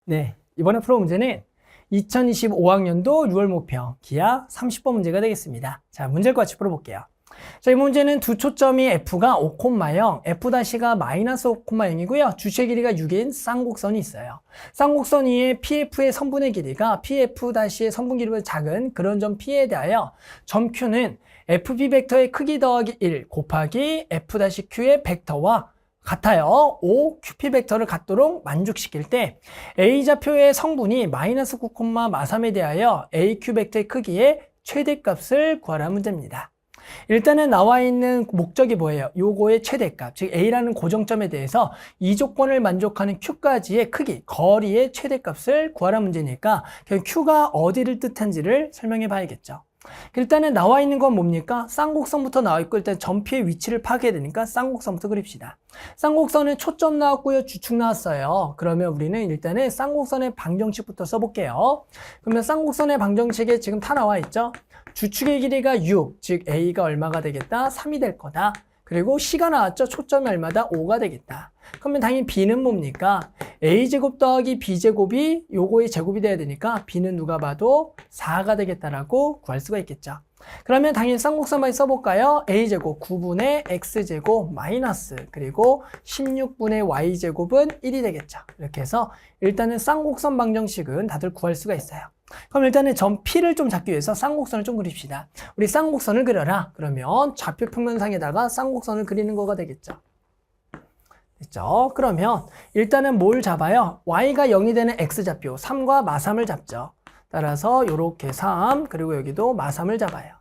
네, 이번에 풀어 문제는 2025학년도 6월 모평 기하 30번 문제가 되겠습니다. 자, 문제를 같이 풀어볼게요. 자, 이 문제는 두 초점이 F가 5,0, F'가 마이너스 5,0이고요. 주체 길이가 6인 쌍곡선이 있어요. 쌍곡선 위에 PF의 선분의 길이가 PF''의 선분 길이보다 작은 그런 점 P에 대하여 점 Q는 FP 벡터의 크기 더하기 1 곱하기 F'Q의 벡터와 같아요. O, QP 벡터를 갖도록 만족시킬 때 A좌표의 성분이 마이너스 9, 마3에 대하여 AQ 벡터의 크기의 최대값을 구하라 문제입니다. 일단은 나와 있는 목적이 뭐예요? 요거의 최대값, 즉 A라는 고정점에 대해서 이 조건을 만족하는 Q까지의 크기, 거리의 최대값을 구하라 문제니까 Q가 어디를 뜻한지를 설명해 봐야겠죠. 일단은 나와 있는 건 뭡니까? 쌍곡선부터 나와 있고 일단 점피의 위치를 파악해야 되니까 쌍곡선부터 그립시다. 쌍곡선은 초점 나왔고요, 주축 나왔어요. 그러면 우리는 일단은 쌍곡선의 방정식부터 써볼게요. 그러면 쌍곡선의 방정식에 지금 다 나와 있죠? 주축의 길이가 6, 즉 A가 얼마가 되겠다? 3이 될 거다. 그리고 C가 나왔죠? 초점이 얼마다? 5가 되겠다. 그러면 당연히 B는 뭡니까? A제곱 더하기 B제곱이 요거의 제곱이 돼야 되니까 B는 누가 봐도 4가 되겠다라고 구할 수가 있겠죠. 그러면 당연히 쌍곡선만 써볼까요? A제곱 9분의 X제곱 마이너스 그리고 16분의 Y제곱은 1이 되겠죠. 이렇게 해서 일단은 쌍곡선 방정식은 다들 구할 수가 있어요. 그럼 일단은 점 P를 좀 잡기 위해서 쌍곡선을 좀 그립시다. 우리 쌍곡선을 그려라. 그러면 좌표 평면상에다가 쌍곡선을 그리는 거가 되겠죠. 됐죠? 그러면 일단은 뭘 잡아요? Y가 0이 되는 X좌표 3과 마3을 잡죠. 따라서 요렇게 3 그리고 여기도 마3을 잡아요.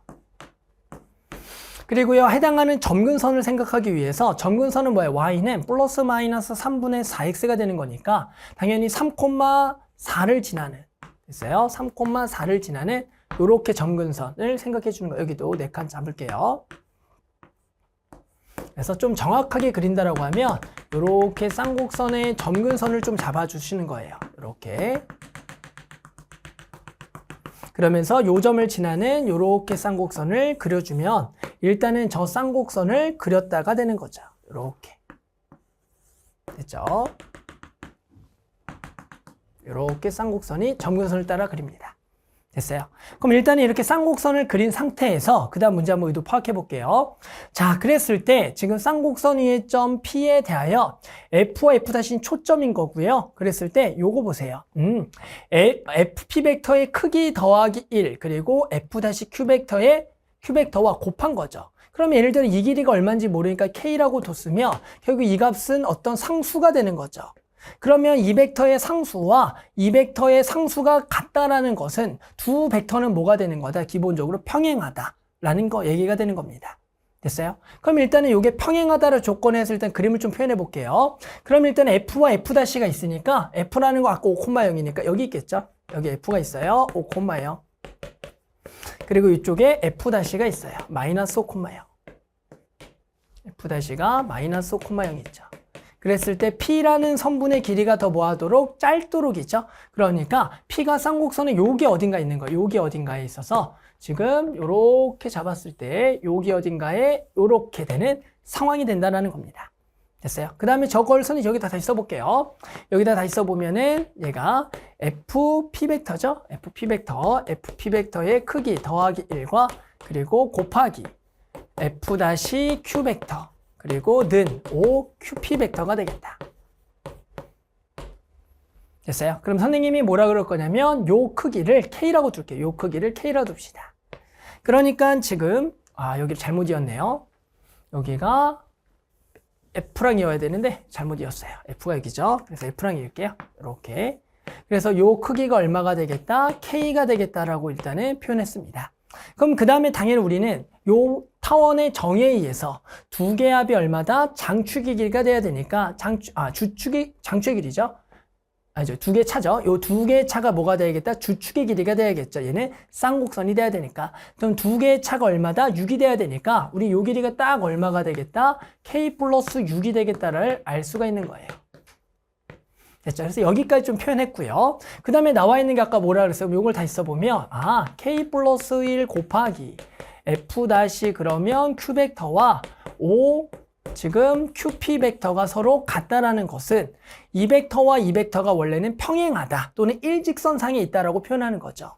그리고요 해당하는 점근선을 생각하기 위해서 점근선은 뭐예요? Y는 플러스 마이너스 3분의 4X가 되는 거니까 당연히 3,4를 지나는 됐어요? 3,4를 지나는 요렇게 점근선을 생각해 주는 거예요. 여기도 4칸 잡을게요. 그래서 좀 정확하게 그린다라고 하면 이렇게 쌍곡선의 점근선을 좀 잡아주시는 거예요. 이렇게. 그러면서 요 점을 지나는 이렇게 쌍곡선을 그려주면 일단은 저 쌍곡선을 그렸다가 되는 거죠. 이렇게. 됐죠? 이렇게 쌍곡선이 점근선을 따라 그립니다. 됐어요. 그럼 일단은 이렇게 쌍곡선을 그린 상태에서 그 다음 문제 한번 의도 파악해 볼게요. 자, 그랬을 때 지금 쌍곡선 위의 점 P에 대하여 F와 F'인 초점인 거고요. 그랬을 때 요거 보세요. FP 벡터의 크기 더하기 1 그리고 F'Q 벡터의 Q 벡터와 곱한 거죠. 그러면 예를 들어 이 길이가 얼마인지 모르니까 K라고 뒀으면 결국 이 값은 어떤 상수가 되는 거죠. 그러면 이 벡터의 상수와 이 벡터의 상수가 같다라는 것은 두 벡터는 뭐가 되는 거다? 기본적으로 평행하다라는 거 얘기가 되는 겁니다. 됐어요? 그럼 일단은 이게 평행하다를 조건에서 일단 그림을 좀 표현해 볼게요. 그럼 일단 F와 F'가 있으니까 F라는 거 아까 5,0이니까 여기 있겠죠? 여기 F가 있어요. 5,0. 그리고 이쪽에 F'가 있어요. 마이너스 5,0. F'가 마이너스 5,0 있죠. 그랬을 때 P라는 선분의 길이가 더 뭐하도록 짧도록이죠. 그러니까 P가 쌍곡선에 여기 어딘가 있는 거예요. 여기 어딘가에 있어서 지금 요렇게 잡았을 때 여기 어딘가에 요렇게 되는 상황이 된다는 겁니다. 됐어요? 그 다음에 저걸 선이 여기다 다시 써볼게요. 여기다 다시 써보면은 얘가 FP 벡터죠. FP 벡터의 크기 더하기 1과 그리고 곱하기 F'Q 벡터 그리고 는 OQP 벡터가 되겠다. 됐어요? 그럼 선생님이 뭐라 그럴 거냐면 요 크기를 K라고 둘게요. 요 크기를 K라고 둡시다. 그러니까 지금 여기를 잘못 이었네요. 여기가 F랑 이어야 되는데 잘못 이었어요. F가 여기죠. 그래서 F랑 이을게요. 이렇게. 그래서 요 크기가 얼마가 되겠다? K가 되겠다라고 일단은 표현했습니다. 그럼 그 다음에 당연히 우리는 요 타원의 정의에 의해서 두 개의 합이 얼마다? 장축의 길이가 돼야 되니까 장축의 길이죠. 두 개 차죠. 요 두 개의 차가 뭐가 돼야겠다? 주축의 길이가 돼야겠죠. 얘는 쌍곡선이 돼야 되니까. 그럼 두 개의 차가 얼마다? 6이 돼야 되니까 우리 요 길이가 딱 얼마가 되겠다? K 플러스 6이 되겠다를 알 수가 있는 거예요. 됐죠? 그래서 여기까지 좀 표현했고요. 그 다음에 나와 있는 게 아까 뭐라 그랬어요? 요걸 다시 써보면 K 플러스 1 곱하기 F' 그러면 Q 벡터와 O 지금 QP 벡터가 서로 같다라는 것은 이 벡터와 이 벡터가 원래는 평행하다 또는 일직선상에 있다라고 표현하는 거죠.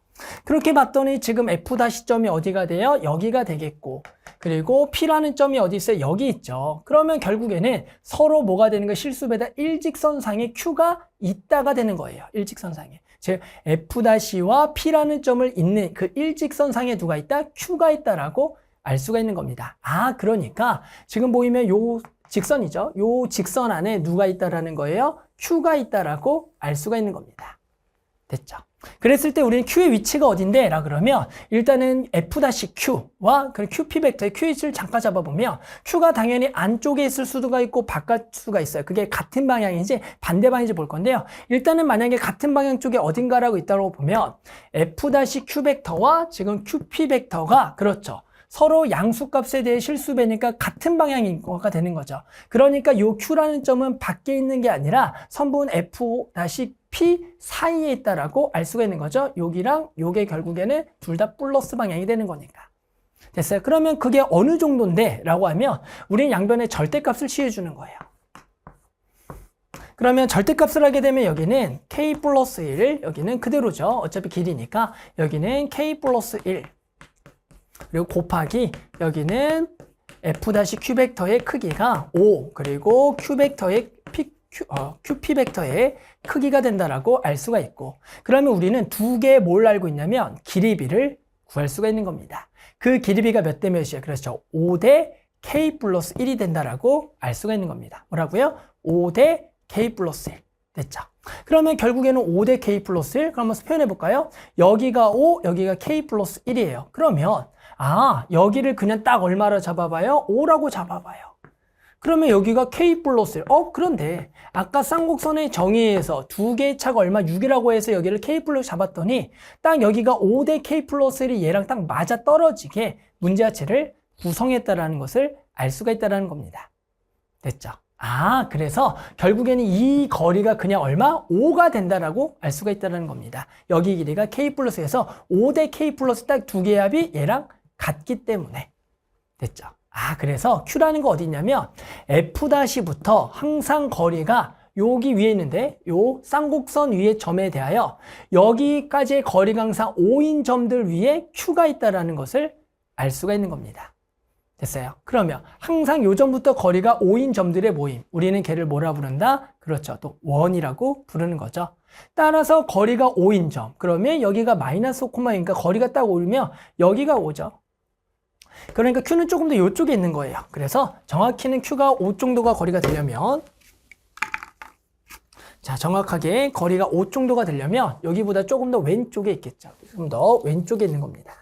그렇게 봤더니 지금 F'점이 어디가 돼요? 여기가 되겠고, 그리고 P라는 점이 어디 있어요? 여기 있죠. 그러면 결국에는 서로 뭐가 되는 거예요? 실수배다 일직선상에 Q가 있다가 되는 거예요. 일직선상에. 즉 F'와 P라는 점을 잇는 그 일직선상에 누가 있다? Q가 있다라고 알 수가 있는 겁니다. 아, 그러니까 지금 보이면 요 직선이죠. 요 직선 안에 누가 있다라는 거예요? Q가 있다라고 알 수가 있는 겁니다. 됐죠? 그랬을 때 우리는 Q의 위치가 어딘데? 라 그러면 일단은 F-Q와 그 QP 벡터의 Q 위치를 잠깐 잡아보면 Q가 당연히 안쪽에 있을 수가 있고 바깥 수가 있어요. 그게 같은 방향인지 반대 방향인지 볼 건데요. 일단은 만약에 같은 방향 쪽에 어딘가라고 있다고 보면 F-Q 벡터와 지금 QP 벡터가 그렇죠. 서로 양수값에 대해 실수배니까 같은 방향인 거가 되는 거죠. 그러니까 요 Q라는 점은 밖에 있는 게 아니라 선분 F-P 사이에 있다라고 알 수가 있는 거죠. 여기랑 요게 결국에는 둘 다 플러스 방향이 되는 거니까. 됐어요? 그러면 그게 어느 정도인데? 라고 하면 우리는 양변의 절대값을 취해주는 거예요. 그러면 절대값을 하게 되면 여기는 K 플러스 1, 여기는 그대로죠. 어차피 길이니까 여기는 K 플러스 1. 그리고 곱하기 여기는 F-Q 벡터의 크기가 5 그리고 Q 벡터의 QP 벡터의 크기가 된다라고 알 수가 있고, 그러면 우리는 두 개 뭘 알고 있냐면 길이비를 구할 수가 있는 겁니다. 그 길이비가 몇 대 몇이에요? 그렇죠. 5대 K 플러스 1이 된다라고 알 수가 있는 겁니다. 뭐라고요? 5대 K 플러스 1. 됐죠? 그러면 결국에는 5대 K 플러스 1. 그럼 한번 표현해 볼까요? 여기가 5, 여기가 K 플러스 1이에요. 그러면 여기를 그냥 딱 얼마로 잡아봐요? 5라고 잡아봐요. 그러면 여기가 K 플러스 1. 그런데 아까 쌍곡선의 정의에서 두 개의 차가 얼마 6이라고 해서 여기를 K 플러스 잡았더니 딱 여기가 5대 K 플러스 1이 얘랑 딱 맞아 떨어지게 문제자체를 구성했다라는 것을 알 수가 있다는 겁니다. 됐죠? 그래서 결국에는 이 거리가 그냥 얼마? 5가 된다라고 알 수가 있다는 겁니다. 여기 길이가 K 플러스에서 5대 K 플러스 딱 두 개의 합이 얘랑 같기 때문에. 됐죠? 그래서 Q라는 거 어디 있냐면 F-부터 항상 거리가 여기 위에 있는데 요 쌍곡선 위의 점에 대하여 여기까지의 거리가 항상 5인 점들 위에 Q가 있다는 것을 알 수가 있는 겁니다. 됐어요? 그러면 항상 요 점부터 거리가 5인 점들의 모임. 우리는 걔를 뭐라 부른다? 그렇죠. 또 원이라고 부르는 거죠. 따라서 거리가 5인 점. 그러면 여기가 마이너스 5,2니까 거리가 딱 오면 여기가 5죠. 그러니까 Q는 조금 더 이쪽에 있는 거예요. 그래서 정확히는 Q가 5 정도가 거리가 되려면, 자, 정확하게 거리가 5 정도가 되려면 여기보다 조금 더 왼쪽에 있겠죠. 조금 더 왼쪽에 있는 겁니다.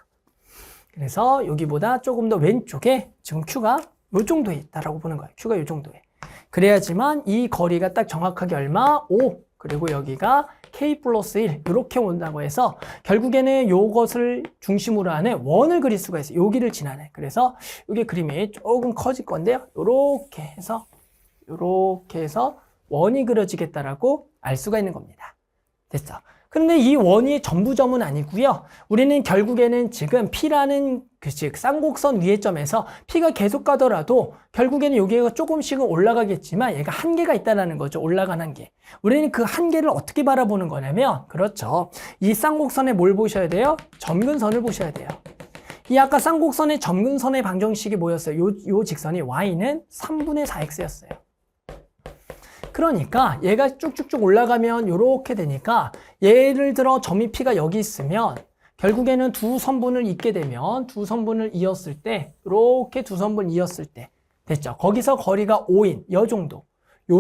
그래서 여기보다 조금 더 왼쪽에 지금 Q가 요 정도에 있다라고 보는 거예요. Q가 요 정도에. 그래야지만 이 거리가 딱 정확하게 얼마? 5. 그리고 여기가 K 플러스 1 이렇게 온다고 해서 결국에는 이것을 중심으로 하는 원을 그릴 수가 있어요. 여기를 지나네. 그래서 이게 그림이 조금 커질 건데요. 이렇게 해서 원이 그려지겠다라고 알 수가 있는 겁니다. 됐죠? 근데 이 원이 전부 점은 아니고요. 우리는 결국에는 지금 P라는 즉 쌍곡선 위의 점에서 P가 계속 가더라도 결국에는 여기가 조금씩은 올라가겠지만 얘가 한계가 있다는 거죠. 올라간 한계. 우리는 그 한계를 어떻게 바라보는 거냐면, 그렇죠. 이 쌍곡선에 뭘 보셔야 돼요? 점근선을 보셔야 돼요. 이 아까 쌍곡선의 점근선의 방정식이 뭐였어요? 요 직선이 y는 3분의 4x였어요. 그러니까 얘가 쭉쭉쭉 올라가면 이렇게 되니까 예를 들어 점이 P가 여기 있으면 결국에는 두 선분을 잇게 되면 두 선분을 이었을 때 이렇게 두 선분 이었을 때 됐죠? 거기서 거리가 5인 요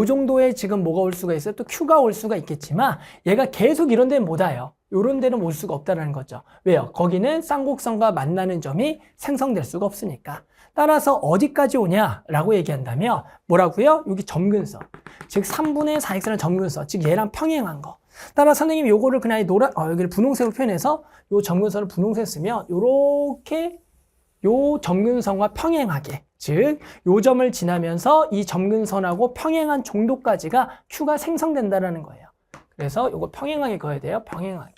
정도에 지금 뭐가 올 수가 있어요? 또 Q가 올 수가 있겠지만 얘가 계속 이런 데는 못 와요. 이런 데는 올 수가 없다는 거죠. 왜요? 거기는 쌍곡선과 만나는 점이 생성될 수가 없으니까. 따라서 어디까지 오냐라고 얘기한다면 뭐라고요? 여기 점근선. 즉 3분의 4x는 점근선. 즉 얘랑 평행한 거. 따라 선생님이 요거를 그냥 여기를 분홍색으로 표현해서 요 점근선을 분홍색 쓰면 요렇게 요 점근선과 평행하게, 즉 요 점을 지나면서 이 점근선하고 평행한 정도까지가 Q가 생성된다라는 거예요. 그래서 요거 평행하게 그어야 돼요. 평행한가요?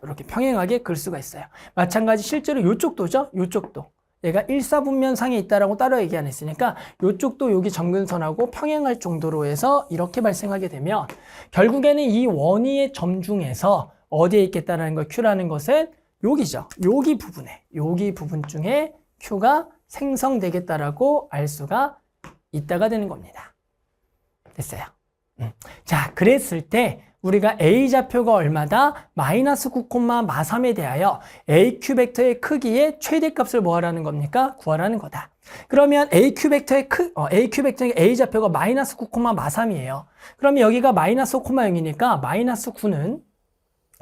이렇게 평행하게 그을 수가 있어요. 마찬가지 실제로 요쪽도죠. 요쪽도. 얘가 일사분면상에 있다라고 따로 얘기 안 했으니까 이쪽도 여기 점근선하고 평행할 정도로 해서 이렇게 발생하게 되면 결국에는 이 원위의 점 중에서 어디에 있겠다라는 걸 Q라는 것은 여기죠. 여기 부분 중에 Q가 생성되겠다라고 알 수가 있다가 되는 겁니다. 됐어요. 자, 그랬을 때 우리가 A좌표가 얼마다? 마이너스 9,43에 대하여 AQ 벡터의 크기의 최대값을 뭐 하라는 겁니까? 구하라는 거다. 그러면 AQ 벡터의 A좌표가 마이너스 9,43이에요. 그러면 여기가 마이너스 5,0이니까 마이너스 9는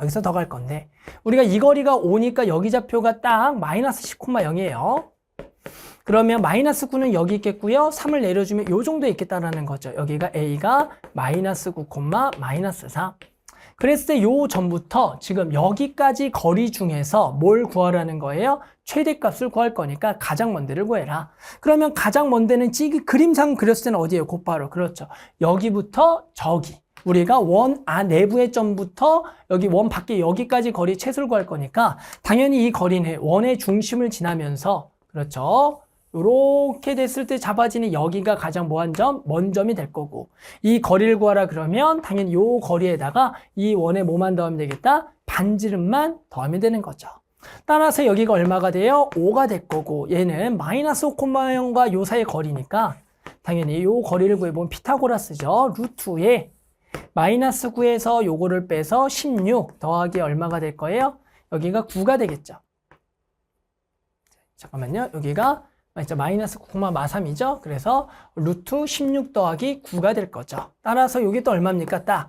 여기서 더 갈 건데 우리가 이 거리가 5니까 여기 좌표가 딱 마이너스 10,0이에요. 그러면 마이너스 9는 여기 있겠고요. 3을 내려주면 이 정도에 있겠다라는 거죠. 여기가 A가 마이너스 9, 마이너스 4. 그랬을 때 요 전부터 지금 여기까지 거리 중에서 뭘 구하라는 거예요? 최대값을 구할 거니까 가장 먼 데를 구해라. 그러면 가장 먼 데는 그림상 그렸을 때는 어디예요? 곧바로. 그렇죠. 여기부터 저기. 우리가 원 내부의 점부터 여기 원 밖에 여기까지 거리 최소를 구할 거니까 당연히 이 거리는 원의 중심을 지나면서 그렇죠. 이렇게 됐을 때 잡아지는 여기가 가장 뭐한 점? 먼 점이 될 거고 이 거리를 구하라 그러면 당연히 이 거리에다가 이 원에 뭐만 더하면 되겠다? 반지름만 더하면 되는 거죠. 따라서 여기가 얼마가 돼요? 5가 될 거고 얘는 마이너스 5,0과 요 사이의 거리니까 당연히 요 거리를 구해보면 피타고라스죠. 루트에 마이너스 9에서 요거를 빼서 16 더하기 얼마가 될 거예요? 여기가 9가 되겠죠. 잠깐만요. 여기가 마이너스 9,43이죠. 그래서 루트 16 더하기 9가 될 거죠. 따라서 여기 또 얼마입니까? 딱.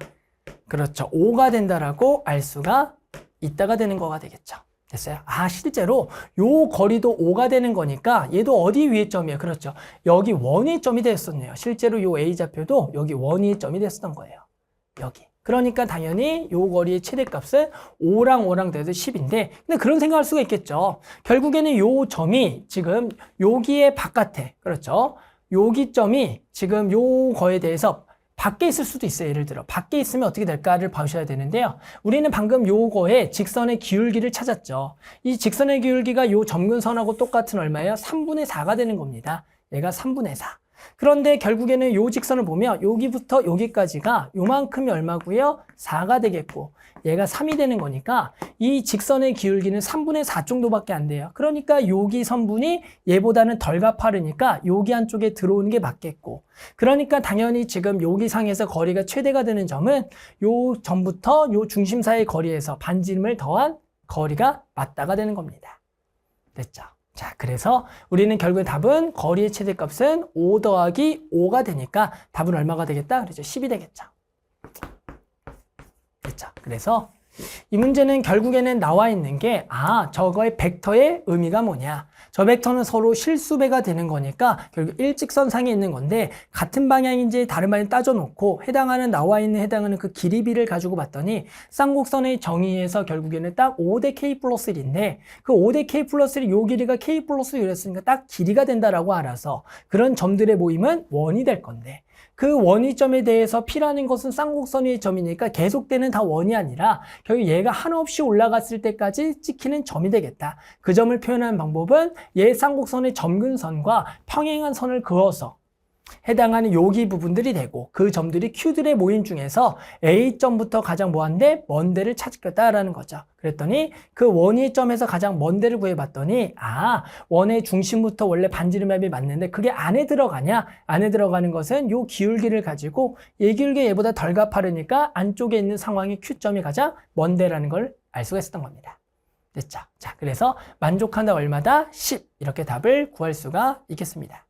그렇죠. 5가 된다라고 알 수가 있다가 되는 거가 되겠죠. 됐어요? 실제로 요 거리도 5가 되는 거니까 얘도 어디 위의 점이에요? 그렇죠. 여기 원위의 점이 됐었네요. 실제로 요 A좌표도 여기 원위의 점이 됐었던 거예요. 여기. 그러니까 당연히 요 거리의 최대값은 5랑 돼서 10인데 근데 그런 생각할 수가 있겠죠. 결국에는 요 점이 지금 여기에 바깥에 그렇죠. 여기 점이 지금 요 거에 대해서 밖에 있을 수도 있어요. 예를 들어 밖에 있으면 어떻게 될까를 봐주셔야 되는데요. 우리는 방금 요거에 직선의 기울기를 찾았죠. 이 직선의 기울기가 요 점근선하고 똑같은 얼마예요? 3분의 4가 되는 겁니다. 얘가 3분의 4. 그런데 결국에는 요 직선을 보면 여기부터 여기까지가 요만큼이 얼마고요? 4가 되겠고 얘가 3이 되는 거니까 이 직선의 기울기는 3분의 4 정도밖에 안 돼요. 그러니까 여기 선분이 얘보다는 덜 가파르니까 여기 안쪽에 들어오는 게 맞겠고 그러니까 당연히 지금 여기 상에서 거리가 최대가 되는 점은 요 점부터 요 중심 사이의 거리에서 반지름을 더한 거리가 맞다가 되는 겁니다. 됐죠? 자, 그래서 우리는 결국에 답은 거리의 최대값은 5 더하기 5가 되니까 답은 얼마가 되겠다? 그렇죠. 10이 되겠죠. 됐죠. 그래서 이 문제는 결국에는 나와 있는 게 저거의 벡터의 의미가 뭐냐. 저 벡터는 서로 실수배가 되는 거니까 결국 일직선상에 있는 건데 같은 방향인지 다른 방향 따져놓고 해당하는 그 길이비를 가지고 봤더니 쌍곡선의 정의에서 결국에는 딱 5대 K 플러스 1인데 그 5대 K 플러스 1이 요 길이가 K 플러스 1이었으니까 딱 길이가 된다라고 알아서 그런 점들의 모임은 원이 될 건데 그 원위점에 대해서 P라는 것은 쌍곡선의 점이니까 계속되는 다 원이 아니라 결국 얘가 한없이 올라갔을 때까지 찍히는 점이 되겠다. 그 점을 표현하는 방법은 얘 쌍곡선의 점근선과 평행한 선을 그어서 해당하는 여기 부분들이 되고 그 점들이 Q들의 모임 중에서 A점부터 가장 뭐한데? 먼 데를 찾겠다라는 거죠. 그랬더니 그 원위의 점에서 가장 먼 데를 구해봤더니 원의 중심부터 원래 반지름합이 맞는데 그게 안에 들어가냐? 안에 들어가는 것은 요 기울기를 가지고 얘 기울기 얘보다 덜 가파르니까 안쪽에 있는 상황이 Q점이 가장 먼 데라는 걸 알 수가 있었던 겁니다. 됐죠? 자, 그래서 만족한다 얼마다? 10 이렇게 답을 구할 수가 있겠습니다.